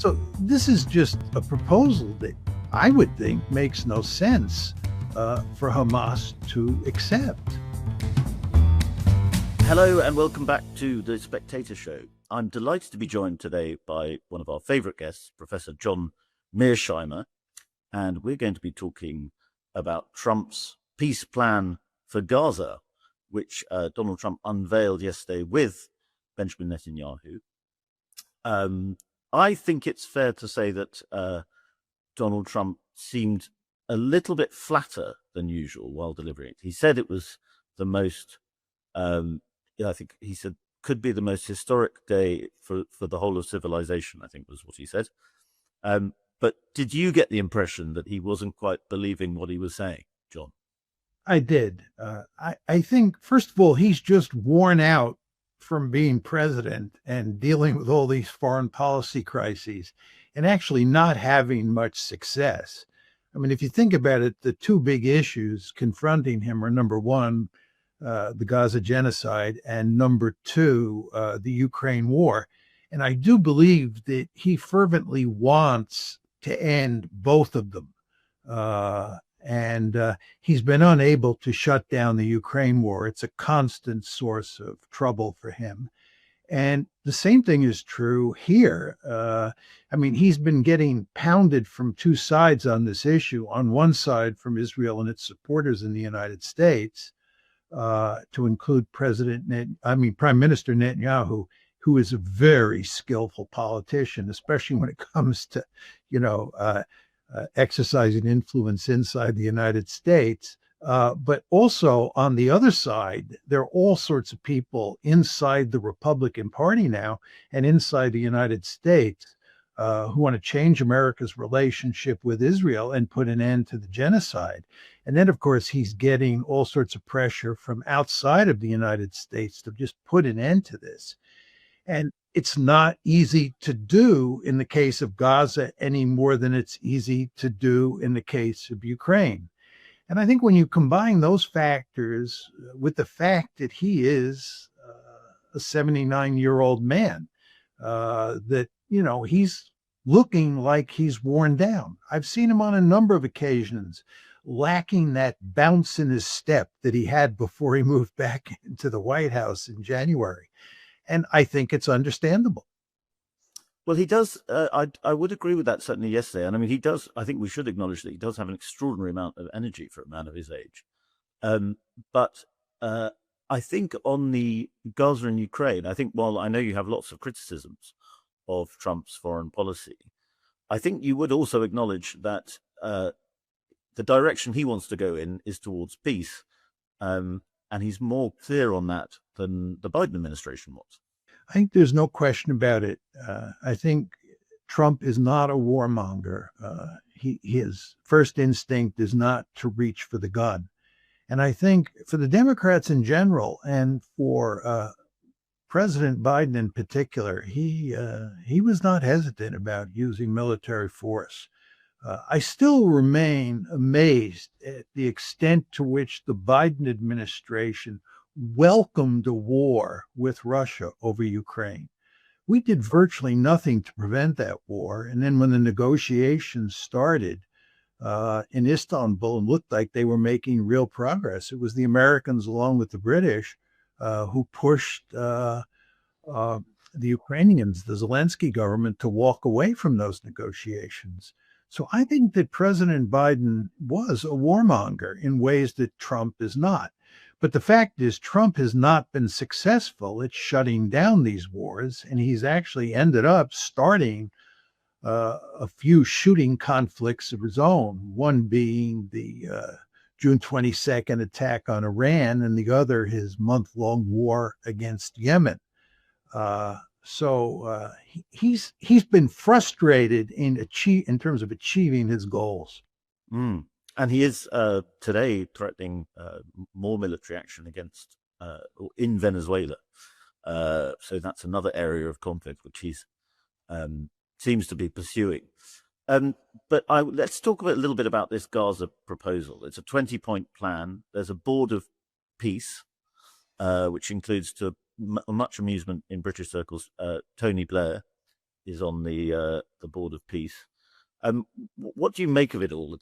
So this is just a proposal that I would think makes no sense for Hamas to accept. Hello and welcome back to The Spectator Show. I'm delighted to be joined today by one of our favourite guests, Professor John Mearsheimer, and we're going to be talking about Trump's peace plan for Gaza, which Donald Trump unveiled yesterday with Benjamin Netanyahu. I think it's fair to say that Donald Trump seemed a little bit flatter than usual while delivering it. He said it was the most, I think he said, could be the most historic day for the whole of civilization, I think was what he said. But did you get the impression that he wasn't quite believing what he was saying, John? I did. I think, first of all, he's just worn out from being president and dealing with all these foreign policy crises and actually not having much success. I mean, if you think about it, the two big issues confronting him are, number one, the Gaza genocide, and number two, the Ukraine war. And I do believe that he fervently wants to end both of them. And he's been unable to shut down the Ukraine war. It's a constant source of trouble for him. And the same thing is true here. I mean, he's been getting pounded from two sides on this issue. On one side, from Israel and its supporters in the United States, to include Prime Minister Netanyahu, who is a very skillful politician, especially when it comes to, exercising influence inside the United States. But also on the other side, there are all sorts of people inside the Republican Party now and inside the United States who want to change America's relationship with Israel and put an end to the genocide. And then, of course, he's getting all sorts of pressure from outside of the United States to just put an end to this. And it's not easy to do in the case of Gaza any more than it's easy to do in the case of Ukraine. And I think when you combine those factors with the fact that he is a 79-year-old man, that, he's looking like he's worn down. I've seen him on a number of occasions lacking that bounce in his step that he had before he moved back into the White House in January. And I think it's understandable. Well, he does. I would agree with that certainly yesterday. And I mean, he does. I think we should acknowledge that he does have an extraordinary amount of energy for a man of his age. But I think on the Gaza and Ukraine, I think while I know you have lots of criticisms of Trump's foreign policy, I think you would also acknowledge that the direction he wants to go in is towards peace. And he's more clear on that than the Biden administration was. I think there's no question about it. I think Trump is not a warmonger. His first instinct is not to reach for the gun. And I think for the Democrats in general and for President Biden in particular, he was not hesitant about using military force. I still remain amazed at the extent to which the Biden administration welcomed a war with Russia over Ukraine. We did virtually nothing to prevent that war. And then when the negotiations started in Istanbul and looked like they were making real progress, it was the Americans along with the British who pushed the Ukrainians, the Zelensky government, to walk away from those negotiations. So I think that President Biden was a warmonger in ways that Trump is not. But the fact is, Trump has not been successful at shutting down these wars, and he's actually ended up starting a few shooting conflicts of his own, one being the June 22nd attack on Iran, and the other his month-long war against Yemen. So he's been frustrated in terms of achieving his goals. Mm. And he is today threatening more military action against in Venezuela. So that's another area of conflict which he's seems to be pursuing. But let's talk a little bit about this Gaza proposal. It's a 20-point plan. There's a board of peace, which includes, to much amusement in British circles, Tony Blair, is on the board of peace. What do you make of it all?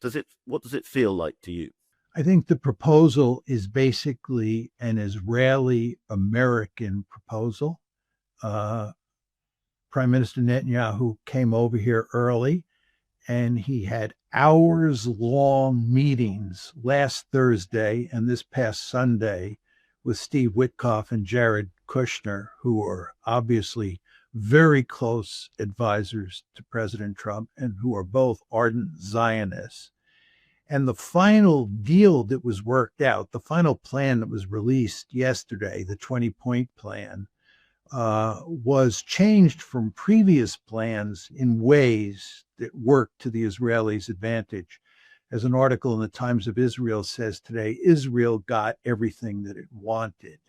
What does it feel like to you? I think the proposal is basically an Israeli-American proposal. Prime Minister Netanyahu came over here early, and he had hours-long meetings last Thursday and this past Sunday with Steve Witkoff and Jared Kushner, who are obviously very close advisors to President Trump and who are both ardent Zionists. And the final deal that was worked out, the final plan that was released yesterday, the 20-point plan, was changed from previous plans in ways that worked to the Israelis' advantage. As an article in the Times of Israel says today, Israel got everything that it wanted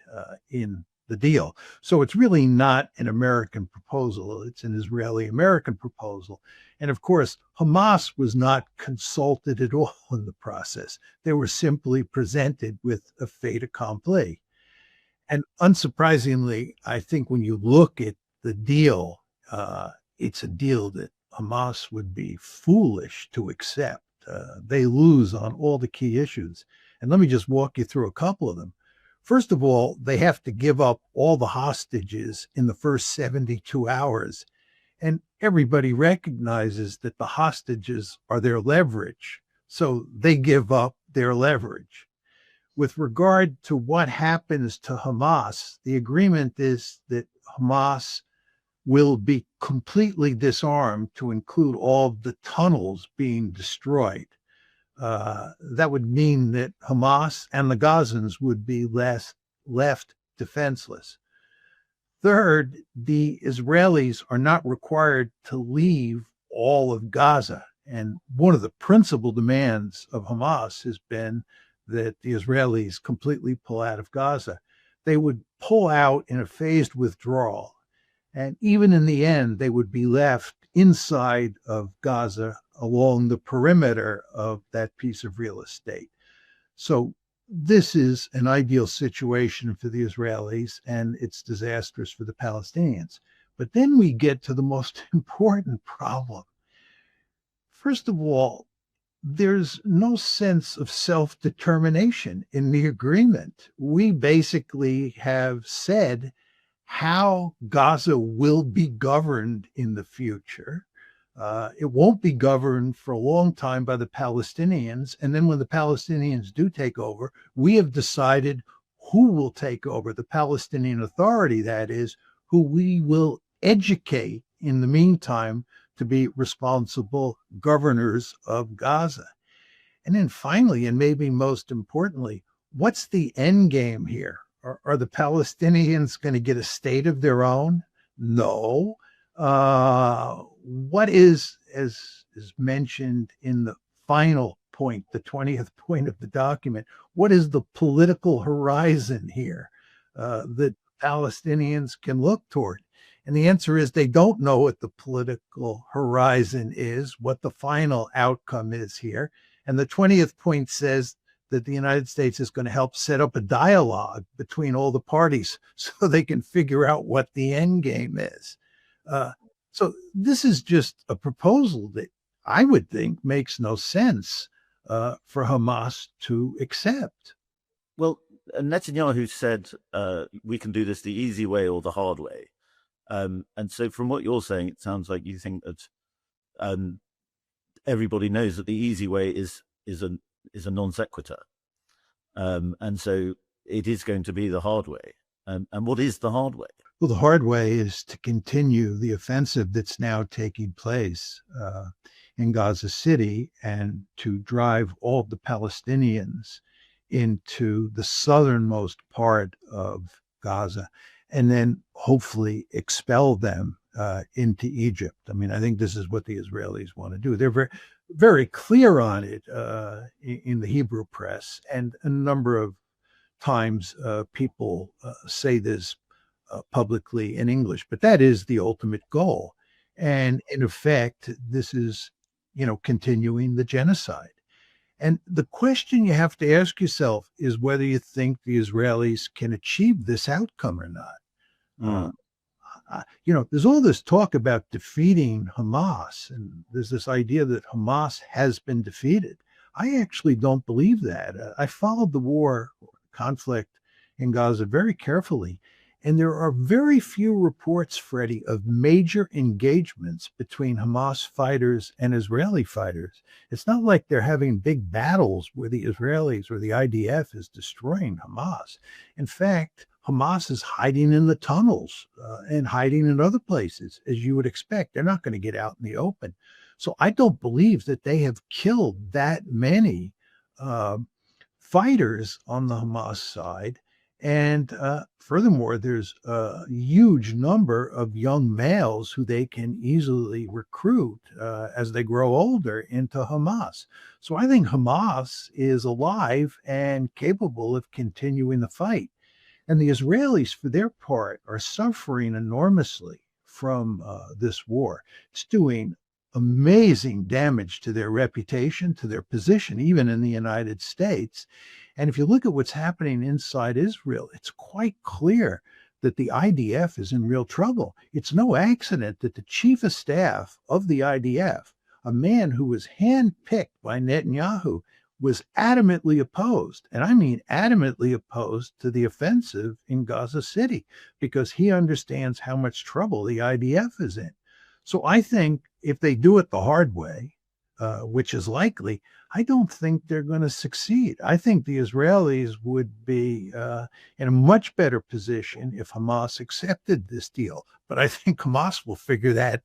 in the deal. So it's really not an American proposal. It's an Israeli-American proposal. And of course, Hamas was not consulted at all in the process. They were simply presented with a fait accompli. And unsurprisingly, I think when you look at the deal, it's a deal that Hamas would be foolish to accept. They lose on all the key issues. And let me just walk you through a couple of them. First of all, they have to give up all the hostages in the first 72 hours. And everybody recognizes that the hostages are their leverage. So they give up their leverage. With regard to what happens to Hamas, the agreement is that Hamas will be completely disarmed to include all the tunnels being destroyed. That would mean that Hamas and the Gazans would be left defenseless. Third, the Israelis are not required to leave all of Gaza. And one of the principal demands of Hamas has been that the Israelis completely pull out of Gaza. They would pull out in a phased withdrawal. And even in the end, they would be left inside of Gaza along the perimeter of that piece of real estate. So this is an ideal situation for the Israelis, and it's disastrous for the Palestinians. But then we get to the most important problem. First of all, there's no sense of self-determination in the agreement. We basically have said how Gaza will be governed in the future. It won't be governed for a long time by the Palestinians. And then when the Palestinians do take over, we have decided who will take over, the Palestinian Authority, that is, who we will educate in the meantime to be responsible governors of Gaza. And then finally, and maybe most importantly, what's the end game here? Are the Palestinians going to get a state of their own? No. What is, as is mentioned in the final point, the 20th point of the document, what is the political horizon here that Palestinians can look toward? And the answer is they don't know what the political horizon is, what the final outcome is here. And the 20th point says that the United States is going to help set up a dialogue between all the parties so they can figure out what the end game is. So this is just a proposal that I would think makes no sense for Hamas to accept. Well, Netanyahu said we can do this the easy way or the hard way. And so from what you're saying, it sounds like you think that everybody knows that the easy way is a non sequitur. And so it is going to be the hard way. And what is the hard way? Well, the hard way is to continue the offensive that's now taking place in Gaza City and to drive all the Palestinians into the southernmost part of Gaza and then hopefully expel them into Egypt. I mean, I think this is what the Israelis want to do. They're very, very clear on it in the Hebrew press, and a number of times people say this publicly in English, but that is the ultimate goal. And in effect, this is, continuing the genocide. And the question you have to ask yourself is whether you think the Israelis can achieve this outcome or not. there's all this talk about defeating Hamas, and there's this idea that Hamas has been defeated. I actually don't believe that. I followed the conflict in Gaza very carefully, and there are very few reports, Freddie, of major engagements between Hamas fighters and Israeli fighters. It's not like they're having big battles where the Israelis or the IDF is destroying Hamas. In fact, Hamas is hiding in the tunnels and hiding in other places, as you would expect. They're not going to get out in the open. So I don't believe that they have killed that many fighters on the Hamas side. And furthermore, there's a huge number of young males who they can easily recruit as they grow older into Hamas. So I think Hamas is alive and capable of continuing the fight. And the Israelis, for their part, are suffering enormously from this war. It's doing amazing damage to their reputation, to their position, even in the United States. And if you look at what's happening inside Israel, it's quite clear that the IDF is in real trouble. It's no accident that the chief of staff of the IDF, a man who was handpicked by Netanyahu, was adamantly opposed, and I mean adamantly opposed, to the offensive in Gaza City, because he understands how much trouble the IDF is in. So I think if they do it the hard way, which is likely, I don't think they're going to succeed. I think the Israelis would be in a much better position if Hamas accepted this deal. But I think Hamas will figure that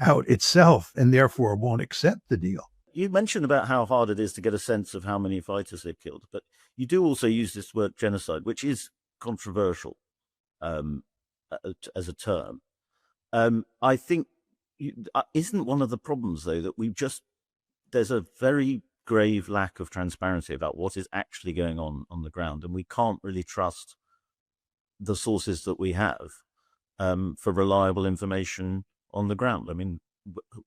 out itself and therefore won't accept the deal. You mentioned about how hard it is to get a sense of how many fighters they've killed, but you do also use this word genocide, which is controversial as a term. I think isn't one of the problems, though, that there's a very grave lack of transparency about what is actually going on the ground, and we can't really trust the sources that we have for reliable information on the ground. I mean,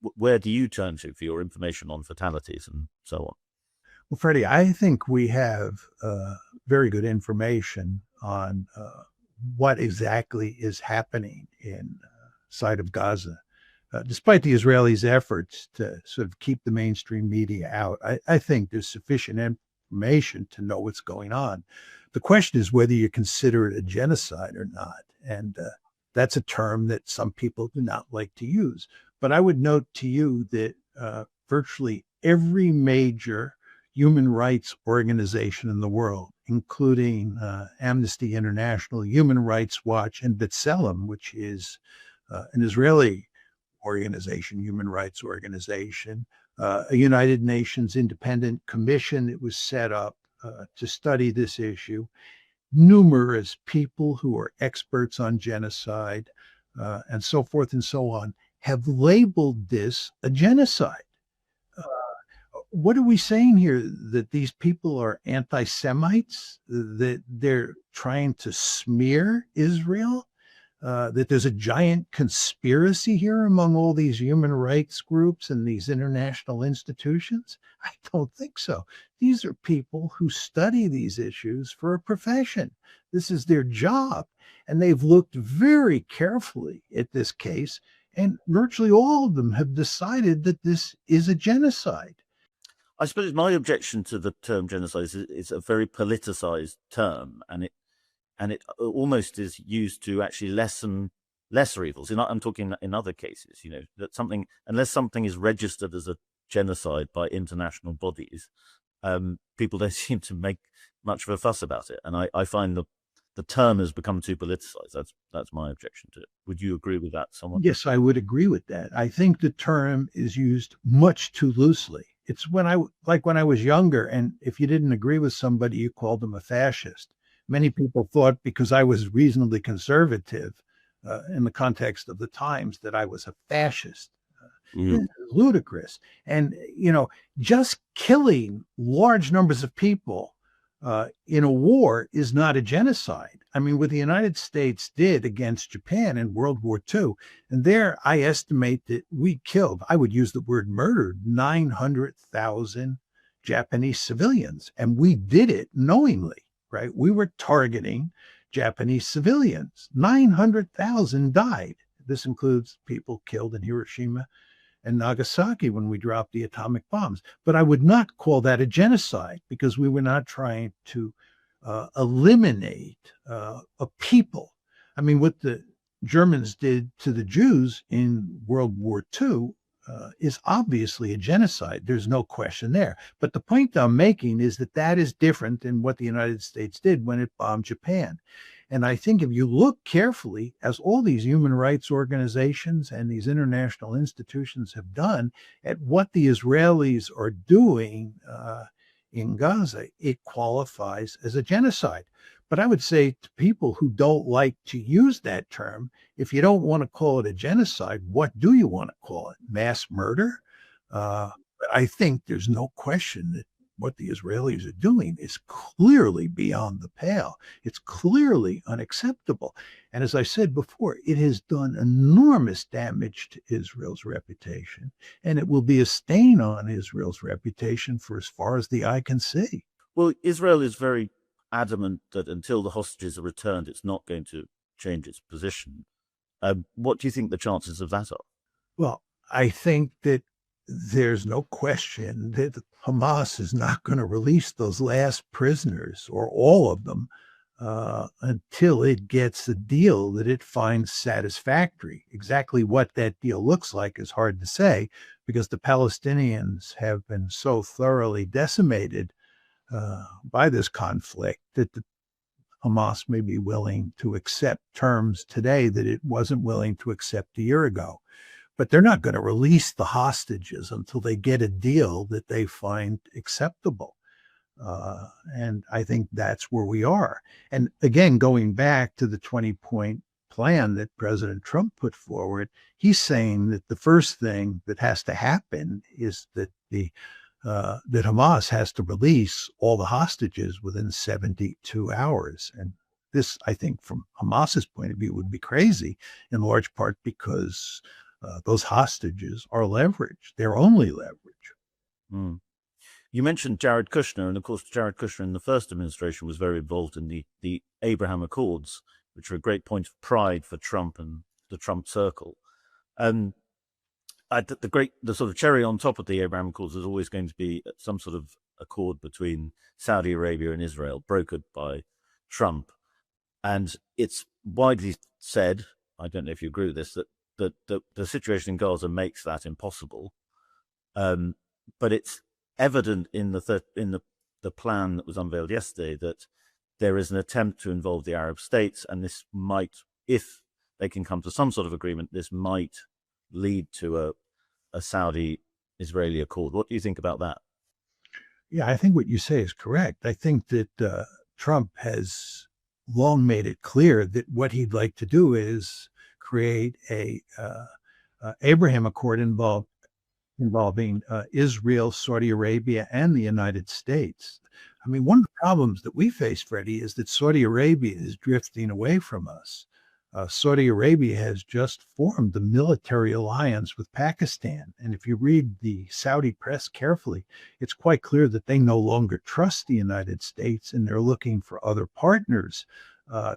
where do you turn to for your information on fatalities and so on? Well, Freddie, I think we have very good information on what exactly is happening inside of Gaza. Despite the Israelis' efforts to sort of keep the mainstream media out, I think there's sufficient information to know what's going on. The question is whether you consider it a genocide or not. And that's a term that some people do not like to use. But I would note to you that virtually every major human rights organization in the world, including Amnesty International, Human Rights Watch, and B'Tselem, which is an Israeli organization, human rights organization, a United Nations independent commission that was set up to study this issue, numerous people who are experts on genocide, and so forth and so on, have labeled this a genocide. What are we saying here? That these people are anti-Semites? That they're trying to smear Israel? That there's a giant conspiracy here among all these human rights groups and these international institutions? I don't think so. These are people who study these issues for a profession. This is their job. And they've looked very carefully at this case, and virtually all of them have decided that this is a genocide. I suppose my objection to the term genocide is it's a very politicized term, and it almost is used to actually lessen lesser evils. I'm talking in other cases, that unless something is registered as a genocide by international bodies, people don't seem to make much of a fuss about it. And I find the term has become too politicized. That's my objection to it. Would you agree with that somewhat? Yes, I would agree with that. I think the term is used much too loosely. It's when I was younger, and if you didn't agree with somebody, you called them a fascist. Many people thought because I was reasonably conservative in the context of the times that I was a fascist. Ludicrous. And, just killing large numbers of people in a war is not a genocide. I mean, what the United States did against Japan in World War II, and there I estimate that we killed, I would use the word murdered, 900,000 Japanese civilians. And we did it knowingly. Right? We were targeting Japanese civilians. 900,000 died. This includes people killed in Hiroshima and Nagasaki when we dropped the atomic bombs. But I would not call that a genocide, because we were not trying to eliminate a people. I mean, what the Germans did to the Jews in World War II is obviously a genocide. There's no question there. But the point I'm making is that that is different than what the United States did when it bombed Japan. And I think if you look carefully, as all these human rights organizations and these international institutions have done, at what the Israelis are doing in Gaza, it qualifies as a genocide. But I would say to people who don't like to use that term, if you don't want to call it a genocide, what do you want to call it? Mass murder? I think there's no question that what the Israelis are doing is clearly beyond the pale. It's clearly unacceptable. And as I said before, it has done enormous damage to Israel's reputation, and it will be a stain on Israel's reputation for as far as the eye can see. Well, Israel is very adamant that until the hostages are returned, it's not going to change its position. What do you think the chances of that are? Well, I think that there's no question that Hamas is not going to release those last prisoners, or all of them, until it gets a deal that it finds satisfactory. Exactly what that deal looks like is hard to say, because the Palestinians have been so thoroughly decimated by this conflict that the Hamas may be willing to accept terms today that it wasn't willing to accept a year ago. But they're not going to release the hostages until they get a deal that they find acceptable. And I think that's where we are. And again, going back to the 20-point plan that President Trump put forward, he's saying that the first thing that has to happen is that that Hamas has to release all the hostages within 72 hours. And this, I think, from Hamas's point of view, would be crazy, in large part because those hostages are leverage. They're only leverage. Mm. You mentioned Jared Kushner, and of course, Jared Kushner in the first administration was very involved in the Abraham Accords, which are a great point of pride for Trump and the Trump circle. The sort of cherry on top of the Abraham Accords is always going to be some sort of accord between Saudi Arabia and Israel, brokered by Trump. And it's widely said, I don't know if you agree with this, that the situation in Gaza makes that impossible. But it's evident in the plan that was unveiled yesterday that there is an attempt to involve the Arab states, and this might, if they can come to some sort of agreement, this might lead to a Saudi-Israeli accord. What do you think about that? Yeah, I think what you say is correct. I think that Trump has long made it clear that what he'd like to do is create a Abraham Accord involving Israel, Saudi Arabia, and the United States. I mean, one of the problems that we face, Freddie, is that Saudi Arabia is drifting away from us. Saudi Arabia has just formed the military alliance with Pakistan. And if you read the Saudi press carefully, it's quite clear that they no longer trust the United States, and they're looking for other partners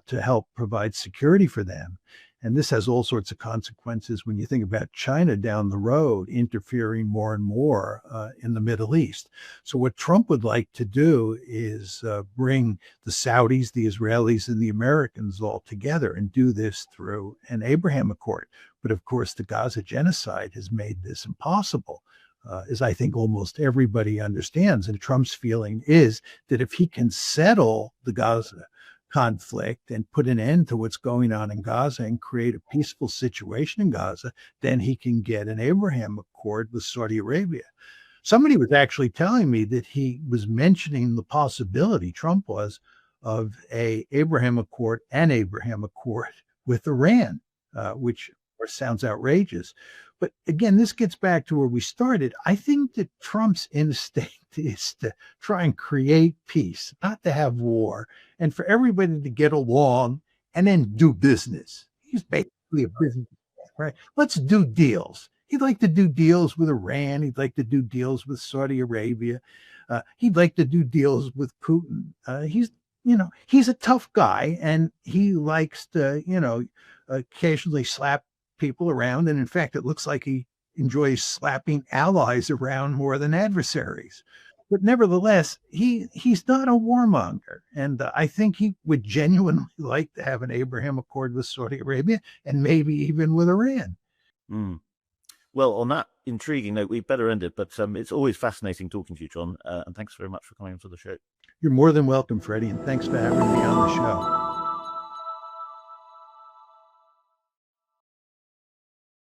to help provide security for them. And this has all sorts of consequences when you think about China down the road interfering more and more in the Middle East. So what Trump would like to do is bring the Saudis, the Israelis, and the Americans all together and do this through an Abraham Accord. But of course, the Gaza genocide has made this impossible, as I think almost everybody understands. And Trump's feeling is that if he can settle the Gaza conflict and put an end to what's going on in Gaza and create a peaceful situation in Gaza, then he can get an Abraham Accord with Saudi Arabia. Somebody was actually telling me that he was mentioning the possibility, Trump was, of a Abraham Accord with Iran, which of course sounds outrageous. But again, this gets back to where we started. I think that Trump's instinct is to try and create peace, not to have war, and for everybody to get along and then do business. He's basically a businessman, right? Let's do deals. He'd like to do deals with Iran. He'd like to do deals with Saudi Arabia. He'd like to do deals with Putin. He's a tough guy, and he likes to, occasionally slap people around. And in fact, it looks like he enjoys slapping allies around more than adversaries. But nevertheless, he's not a warmonger. And I think he would genuinely like to have an Abraham Accord with Saudi Arabia and maybe even with Iran. Mm. Well, on that intriguing note, we better end it. But it's always fascinating talking to you, John. And thanks very much for coming onto the show. You're more than welcome, Freddie. And thanks for having me on the show.